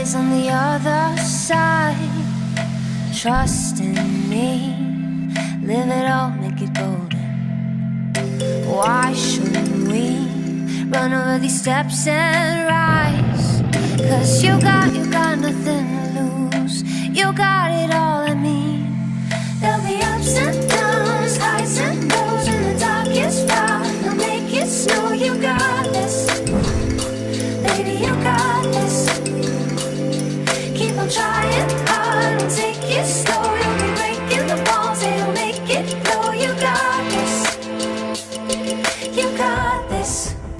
is on the other side? Trust in me, live it all, make it golden. Why shouldn't we run over these steps and rise? 'Cause you got nothing to lose. You got it all, I mean. There'll be ups and downs, highs and lows. In the darkest fire, you'll make it snow. You got this, baby, you got this. Keep on trying hard and take it slow. You'll be breaking the walls and you'll make it flow. You got this, you got this.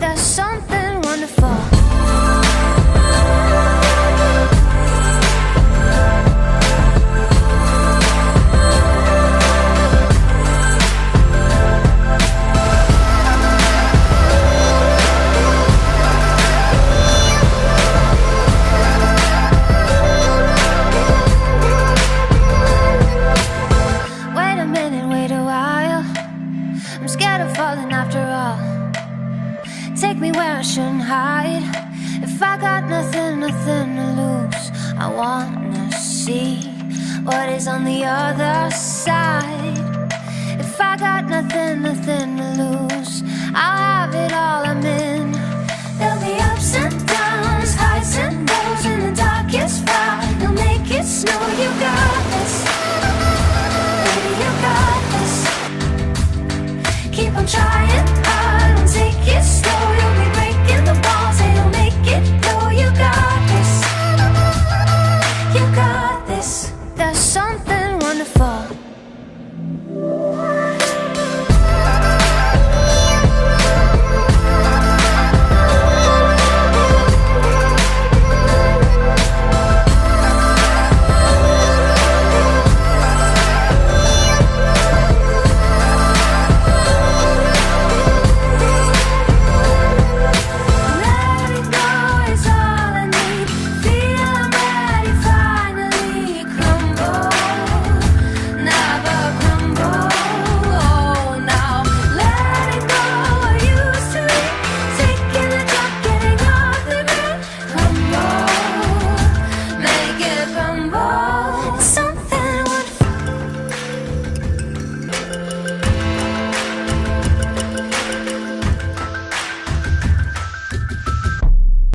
There's something wonderful. Take me where I shouldn't hide. If I got nothing to lose, I wanna see what is on the other side. If I got nothing to lose, I'll have it all, I'm in. There'll be ups and downs, highs and lows. In the darkest fire, you'll make it snow. You got this, baby, you got this. Keep on trying hard and take it slow. You'll be breaking the walls and you'll make it flow. You got this, you got this. There's something wonderful.